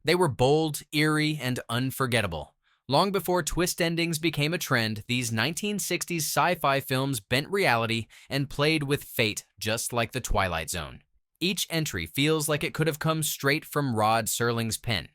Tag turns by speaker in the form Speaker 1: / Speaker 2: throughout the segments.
Speaker 1: They were bold, eerie, and unforgettable. Long before twist endings became a trend, these 1960s sci-fi films bent reality and played with fate just like the Twilight Zone. Each entry feels like it could have come straight from Rod Serling's pen.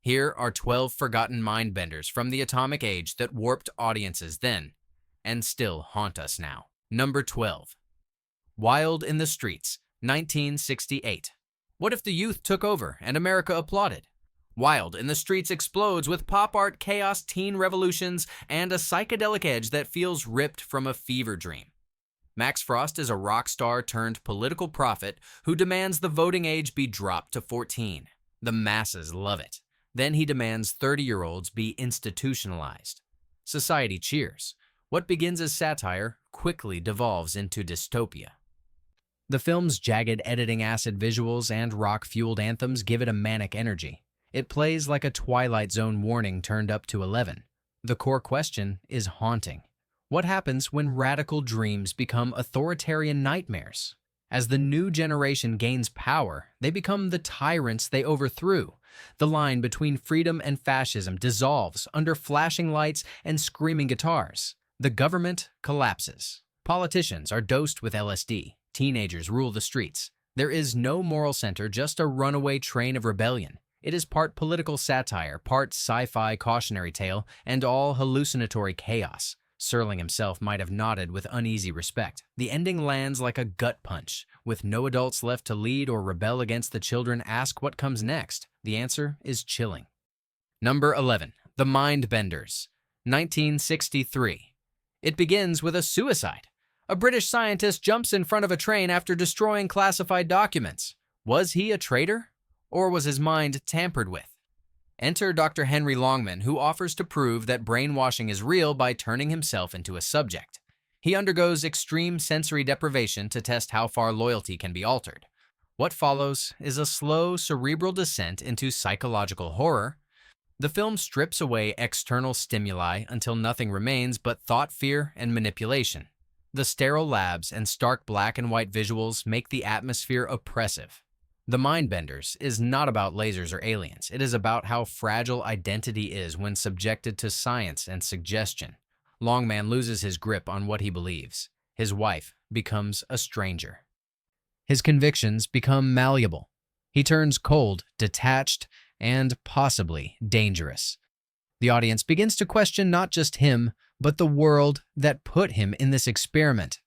Speaker 1: Here are 12 forgotten mind-benders from the atomic age that warped audiences then and still haunt us now. Number 12. Wild in the Streets, 1968. What if the youth took over and America applauded? Wild in the Streets explodes with pop art chaos, teen revolutions, and a psychedelic edge that feels ripped from a fever dream. Max Frost is a rock star turned political prophet who demands the voting age be dropped to 14. The masses love it. Then he demands 30-year-olds be institutionalized. Society cheers. What begins as satire quickly devolves into dystopia. The film's jagged editing, acid visuals, and rock-fueled anthems give it a manic energy. It plays like a Twilight Zone warning turned up to 11. The core question is haunting. What happens when radical dreams become authoritarian nightmares? As the new generation gains power, they become the tyrants they overthrew. The line between freedom and fascism dissolves under flashing lights and screaming guitars. The government collapses. Politicians are dosed with LSD. Teenagers rule the streets. There is no moral center, just a runaway train of rebellion. It is part political satire, part sci-fi cautionary tale, and all hallucinatory chaos. Serling himself might have nodded with uneasy respect. The ending lands like a gut punch. With no adults left to lead or rebel against the children, ask what comes next. The answer is chilling. Number 11. The Mindbenders, 1963. It begins with a suicide. A British scientist jumps in front of a train after destroying classified documents. Was he a traitor? Or was his mind tampered with? Enter Dr. Henry Longman, who offers to prove that brainwashing is real by turning himself into a subject. He undergoes extreme sensory deprivation to test how far loyalty can be altered. What follows is a slow, cerebral descent into psychological horror. The film strips away external stimuli until nothing remains but thought, fear, and manipulation. The sterile labs and stark black and white visuals make the atmosphere oppressive. The Mindbenders is not about lasers or aliens. It is about how fragile identity is when subjected to science and suggestion. Longman loses his grip on what he believes. His wife becomes a stranger. His convictions become malleable. He turns cold, detached, and possibly dangerous. The audience begins to question not just him, but the world that put him in this experiment.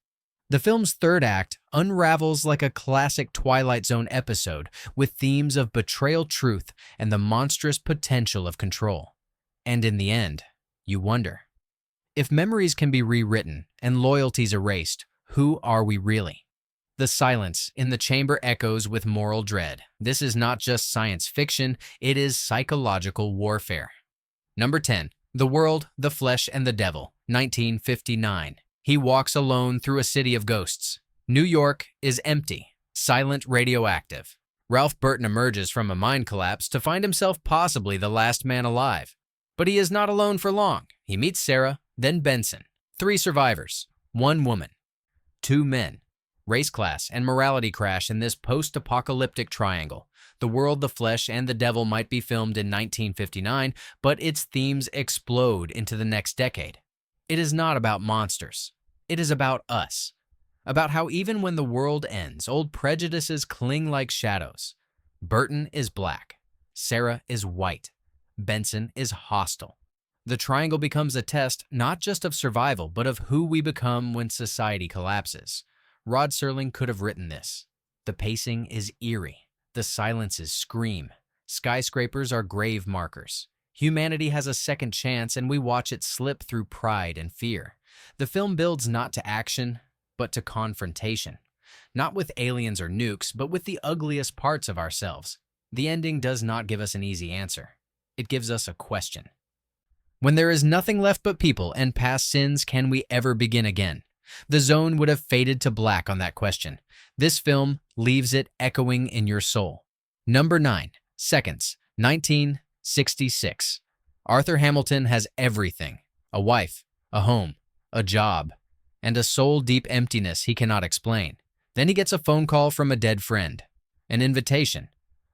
Speaker 1: The film's third act unravels like a classic Twilight Zone episode with themes of betrayal, truth, and the monstrous potential of control. And in the end, you wonder, if memories can be rewritten and loyalties erased, who are we really? The silence in the chamber echoes with moral dread. This is not just science fiction, it is psychological warfare. Number 10. The World, the Flesh, and the Devil, 1959. He walks alone through a city of ghosts. New York is empty, silent, radioactive. Ralph Burton emerges from a mind collapse to find himself possibly the last man alive. But he is not alone for long. He meets Sarah, then Benson. 3 survivors, 1 woman, 2 men. Race, class, and morality crash in this post-apocalyptic triangle. The World, the Flesh, and the Devil might be filmed in 1959, but its themes explode into the next decade. It is not about monsters. It is about us. About how even when the world ends, old prejudices cling like shadows. Burton is black. Sarah is white. Benson is hostile. The triangle becomes a test not just of survival, but of who we become when society collapses. Rod Serling could have written this. The pacing is eerie. The silences scream. Skyscrapers are grave markers. Humanity has a second chance, and we watch it slip through pride and fear. The film builds not to action, but to confrontation. Not with aliens or nukes, but with the ugliest parts of ourselves. The ending does not give us an easy answer. It gives us a question. When there is nothing left but people and past sins, can we ever begin again? The Zone would have faded to black on that question. This film leaves it echoing in your soul. Number 9. Seconds, 1966. Arthur Hamilton has everything. A wife, a home, a job, and a soul-deep emptiness he cannot explain. Then he gets a phone call from a dead friend. An invitation.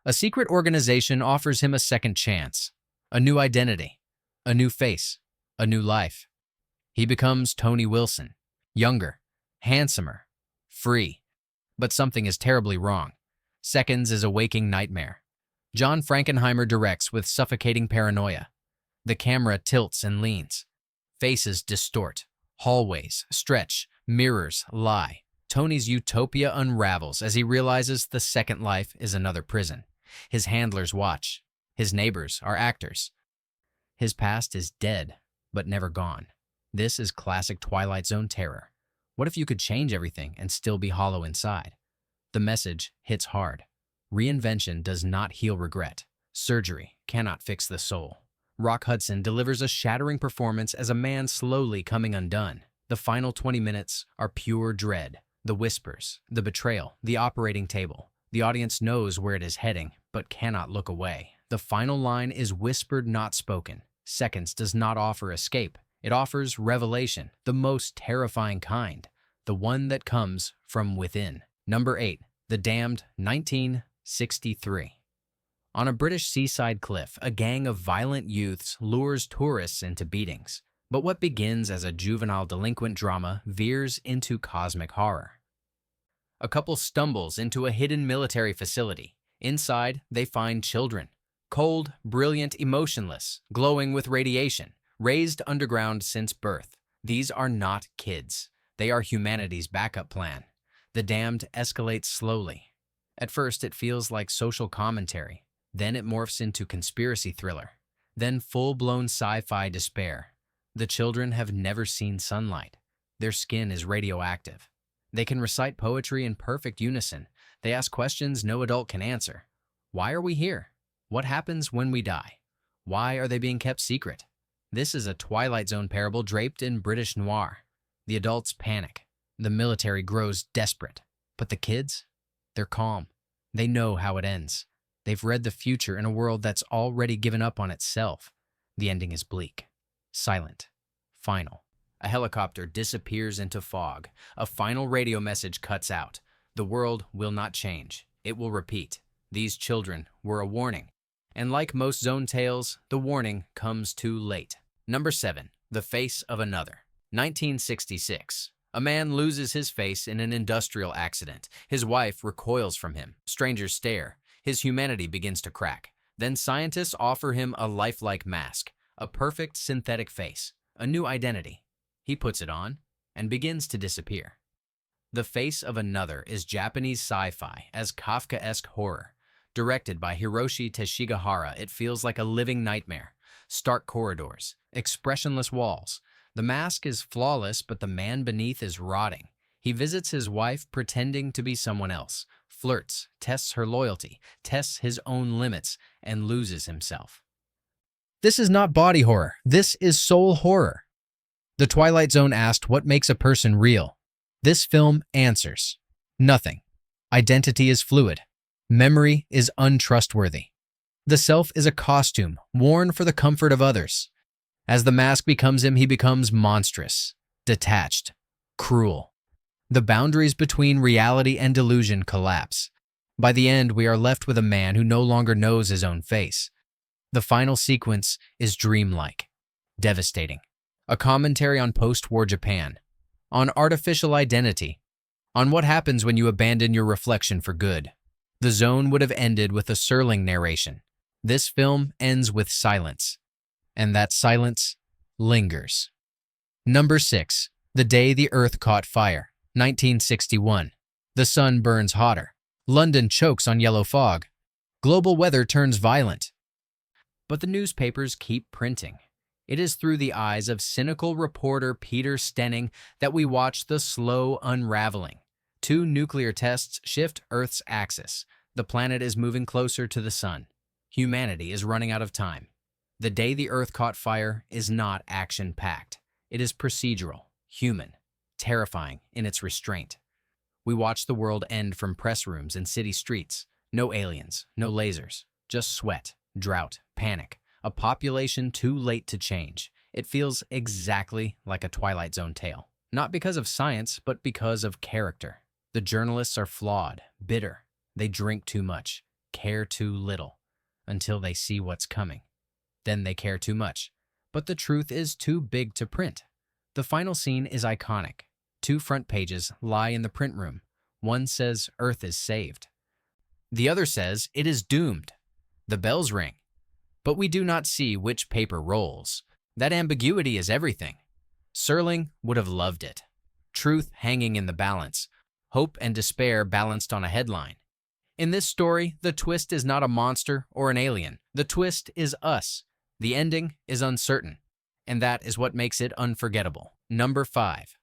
Speaker 1: A secret organization offers him a second chance, a new identity, a new face, a new life. He becomes Tony Wilson, younger, handsomer, free. But something is terribly wrong. Seconds is a waking nightmare. John Frankenheimer directs with suffocating paranoia. The camera tilts and leans. Faces distort. Hallways stretch. Mirrors lie. Tony's utopia unravels as he realizes the second life is another prison. His handlers watch. His neighbors are actors. His past is dead, but never gone. This is classic Twilight Zone terror. What if you could change everything and still be hollow inside? The message hits hard. Reinvention does not heal regret. Surgery cannot fix the soul. Rock Hudson delivers a shattering performance as a man slowly coming undone. The final 20 minutes are pure dread. The whispers, the betrayal, the operating table. The audience knows where it is heading, but cannot look away. The final line is whispered, not spoken. Seconds does not offer escape. It offers revelation, the most terrifying kind, the one that comes from within. Number 8. The Damned, 1963. On a British seaside cliff, a gang of violent youths lures tourists into beatings. But what begins as a juvenile delinquent drama veers into cosmic horror. A couple stumbles into a hidden military facility. Inside, they find children. Cold, brilliant, emotionless, glowing with radiation, raised underground since birth. These are not kids. They are humanity's backup plan. The Damned escalates slowly. At first, it feels like social commentary. Then it morphs into conspiracy thriller. Then full-blown sci-fi despair. The children have never seen sunlight. Their skin is radioactive. They can recite poetry in perfect unison. They ask questions no adult can answer. Why are we here? What happens when we die? Why are they being kept secret? This is a Twilight Zone parable draped in British noir. The adults panic. The military grows desperate. But the kids? They're calm. They know how it ends. They've read the future in a world that's already given up on itself. The ending is bleak, silent, final. A helicopter disappears into fog. A final radio message cuts out. The world will not change. It will repeat. These children were a warning. And like most Zone tales, the warning comes too late. Number 7. The Face of Another. 1966. A man loses his face in an industrial accident. His wife recoils from him. Strangers stare. His humanity begins to crack. Then scientists offer him a lifelike mask, a perfect synthetic face, a new identity. He puts it on and begins to disappear. The Face of Another is Japanese sci-fi as Kafkaesque horror. Directed by Hiroshi Teshigahara, it feels like a living nightmare. Stark corridors, expressionless walls. The mask is flawless, but the man beneath is rotting. He visits his wife pretending to be someone else, flirts, tests her loyalty, tests his own limits, and loses himself. This is not body horror. This is soul horror. The Twilight Zone asked what makes a person real. This film answers. Nothing. Identity is fluid. Memory is untrustworthy. The self is a costume, worn for the comfort of others. As the mask becomes him, he becomes monstrous, detached, cruel. The boundaries between reality and delusion collapse. By the end, we are left with a man who no longer knows his own face. The final sequence is dreamlike, devastating. A commentary on post-war Japan, on artificial identity, on what happens when you abandon your reflection for good. The Zone would have ended with a Serling narration. This film ends with silence, and that silence lingers. Number 6. The Day the Earth Caught Fire, 1961. The sun burns hotter. London chokes on yellow fog. Global weather turns violent. But the newspapers keep printing. It is through the eyes of cynical reporter Peter Stenning that we watch the slow unraveling. 2 nuclear tests shift Earth's axis. The planet is moving closer to the sun. Humanity is running out of time. The Day the Earth Caught Fire is not action-packed. It is procedural, human, terrifying in its restraint. We watch the world end from press rooms and city streets. No aliens, no lasers, just sweat, drought, panic. A population too late to change. It feels exactly like a Twilight Zone tale. Not because of science, but because of character. The journalists are flawed, bitter. They drink too much. care too little until they see what's coming. Then they care too much, but the truth is too big to print. The final scene is iconic. Two front pages lie in the print room. One says Earth is saved. The other says it is doomed. The bells ring, but we do not see which paper rolls. That ambiguity is everything. Serling would have loved it. Truth hanging in the balance, hope and despair balanced on a headline. In this story, the twist is not a monster or an alien. The twist is us. The ending is uncertain, and that is what makes it unforgettable. Number 5.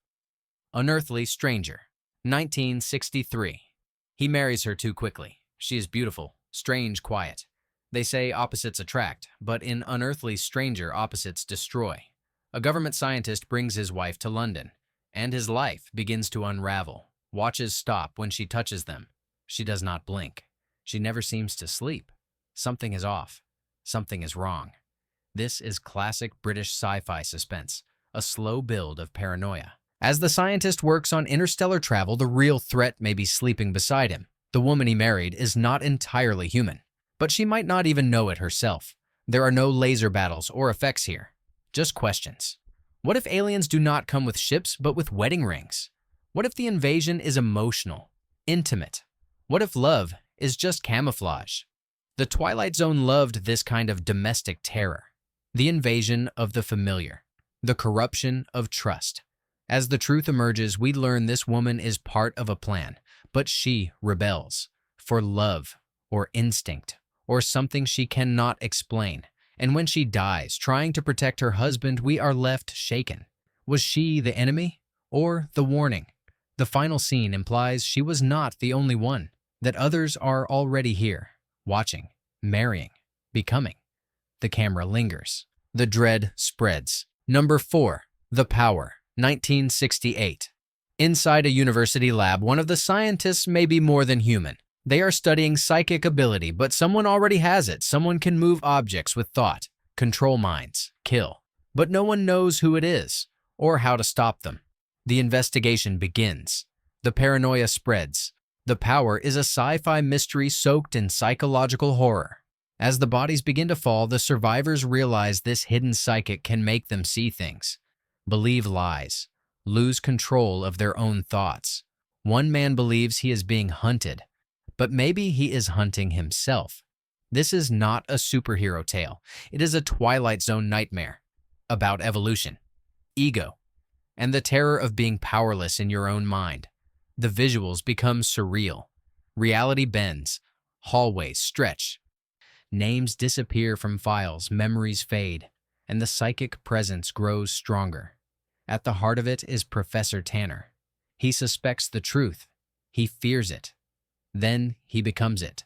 Speaker 1: Unearthly Stranger, 1963. He marries her too quickly. She is beautiful, strange, quiet. They say opposites attract, but in Unearthly Stranger, opposites destroy. A government scientist brings his wife to London, and his life begins to unravel. Watches stop when she touches them. She does not blink. She never seems to sleep. Something is off. Something is wrong. This is classic British sci-fi suspense, a slow build of paranoia. As the scientist works on interstellar travel, the real threat may be sleeping beside him. The woman he married is not entirely human, but she might not even know it herself. There are no laser battles or effects here, just questions. What if aliens do not come with ships, but with wedding rings? What if the invasion is emotional, intimate? What if love is just camouflage? The Twilight Zone loved this kind of domestic terror, the invasion of the familiar, the corruption of trust. As the truth emerges, we learn this woman is part of a plan, but she rebels for love or instinct or something she cannot explain. And when she dies trying to protect her husband, we are left shaken. Was she the enemy or the warning? The final scene implies she was not the only one, that others are already here, watching, marrying, becoming. The camera lingers. The dread spreads. Number 4. The Power, 1968. Inside a university lab, one of the scientists may be more than human. They are studying psychic ability, but someone already has it. Someone can move objects with thought, control minds, kill. But no one knows who it is or how to stop them. The investigation begins. The paranoia spreads. The Power is a sci-fi mystery soaked in psychological horror. As the bodies begin to fall, the survivors realize this hidden psychic can make them see things, believe lies, lose control of their own thoughts. One man believes he is being hunted, but maybe he is hunting himself. This is not a superhero tale. It is a Twilight Zone nightmare about evolution, ego, and the terror of being powerless in your own mind. The visuals become surreal. Reality bends. Hallways stretch. Names disappear from files, memories fade, and the psychic presence grows stronger. At the heart of it is Professor Tanner. He suspects the truth. He fears it. Then he becomes it.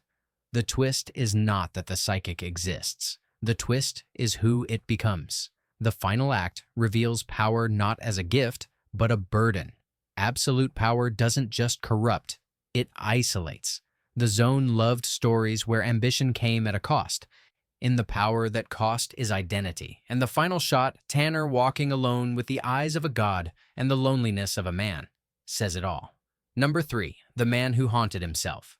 Speaker 1: The twist is not that the psychic exists. The twist is who it becomes. The final act reveals power not as a gift, but a burden. Absolute power doesn't just corrupt, it isolates. The Zone loved stories where ambition came at a cost. In The Power, that cost is identity. And the final shot, Tanner walking alone with the eyes of a god and the loneliness of a man, says it all. Number 3. The Man Who Haunted Himself,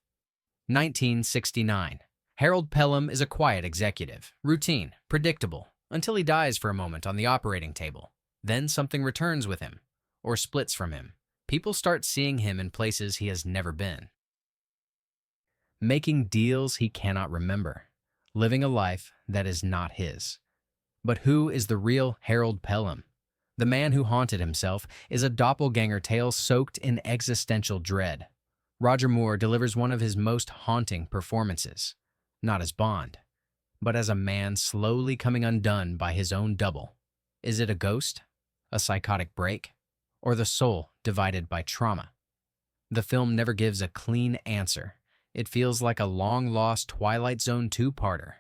Speaker 1: 1969. Harold Pelham is a quiet executive, routine, predictable, until he dies for a moment on the operating table. Then something returns with him, or splits from him. People start seeing him in places he has never been, making deals he cannot remember, living a life that is not his. But who is the real Harold Pelham? The Man Who Haunted Himself is a doppelganger tale soaked in existential dread. Roger Moore delivers one of his most haunting performances, not as Bond, but as a man slowly coming undone by his own double. Is it a ghost, a psychotic break, or the soul divided by trauma? The film never gives a clean answer. It feels like a long-lost Twilight Zone two-parter,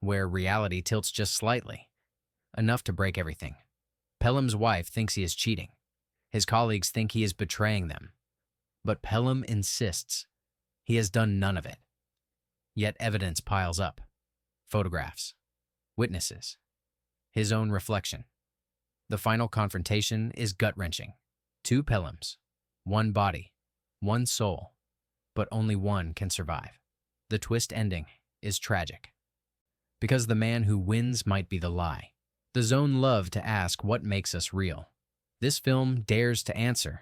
Speaker 1: where reality tilts just slightly, enough to break everything. Pelham's wife thinks he is cheating. His colleagues think he is betraying them. But Pelham insists he has done none of it. Yet evidence piles up. Photographs, witnesses, his own reflection. The final confrontation is gut-wrenching. Two Pelhams, one body, one soul, but only one can survive. The twist ending is tragic. Because the man who wins might be the lie. The Zone love to ask what makes us real. This film dares to answer,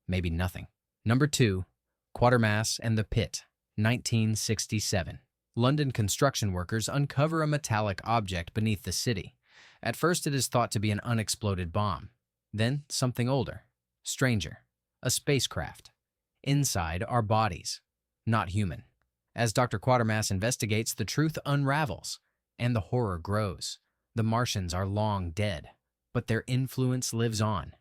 Speaker 1: maybe nothing. Number 2, Quatermass and the Pit, 1967. London construction workers uncover a metallic object beneath the city. At first it is thought to be an unexploded bomb. Then something older, stranger, a spacecraft. Inside are bodies, not human. As Dr. Quatermass investigates, the truth unravels, and the horror grows. The Martians are long dead, but their influence lives on,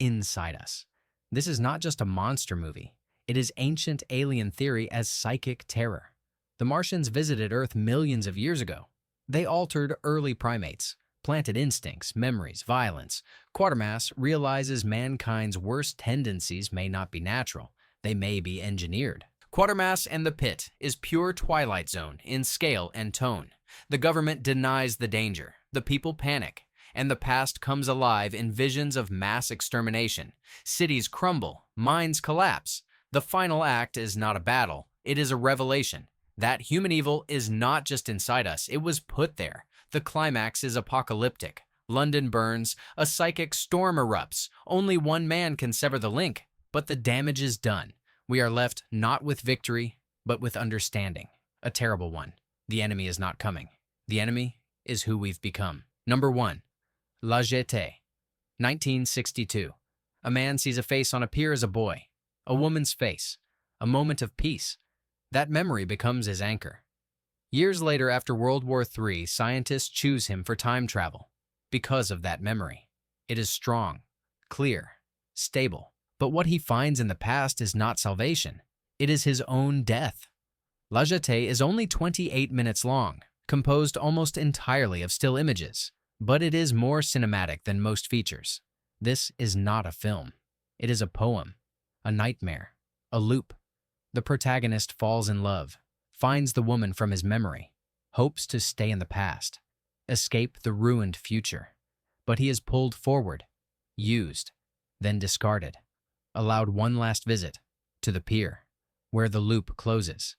Speaker 1: inside us. This is not just a monster movie. It is ancient alien theory as psychic terror. The Martians visited Earth millions of years ago. They altered early primates, planted instincts, memories, violence. Quatermass realizes mankind's worst tendencies may not be natural. They may be engineered. Quatermass and the Pit is pure Twilight Zone in scale and tone. The government denies the danger, the people panic, and the past comes alive in visions of mass extermination. Cities crumble, minds collapse. The final act is not a battle, it is a revelation. That human evil is not just inside us, it was put there. The climax is apocalyptic. London burns, a psychic storm erupts. Only one man can sever the link, but the damage is done. We are left not with victory, but with understanding. A terrible one. The enemy is not coming. The enemy is who we've become. Number 1, La Jetée, 1962. A man sees a face on a pier as a boy. A woman's face. A moment of peace. That memory becomes his anchor. Years later, after World War III, scientists choose him for time travel because of that memory. It is strong, clear, stable. But what he finds in the past is not salvation. It is his own death. La Jetée is only 28 minutes long, composed almost entirely of still images, but it is more cinematic than most features. This is not a film. It is a poem, a nightmare, a loop. The protagonist falls in love, finds the woman from his memory, hopes to stay in the past, escape the ruined future. But he is pulled forward, used, then discarded, allowed one last visit to the pier, where the loop closes.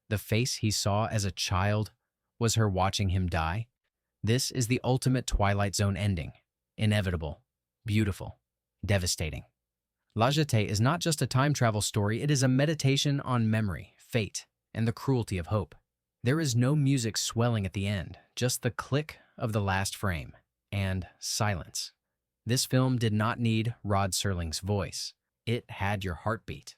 Speaker 1: The face he saw as a child was her watching him die. This is the ultimate Twilight Zone ending. Inevitable, beautiful, devastating. La Jetée is not just a time travel story, it is a meditation on memory, fate, and the cruelty of hope. There is no music swelling at the end, just the click of the last frame, and silence. This film did not need Rod Serling's voice. It had your heartbeat.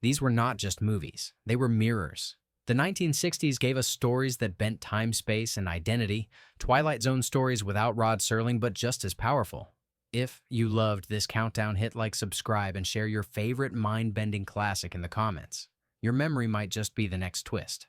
Speaker 1: These were not just movies, they were mirrors. The 1960s gave us stories that bent time, space, and identity. Twilight Zone stories without Rod Serling, but just as powerful. If you loved this countdown, hit like, subscribe, and share your favorite mind-bending classic in the comments. Your memory might just be the next twist.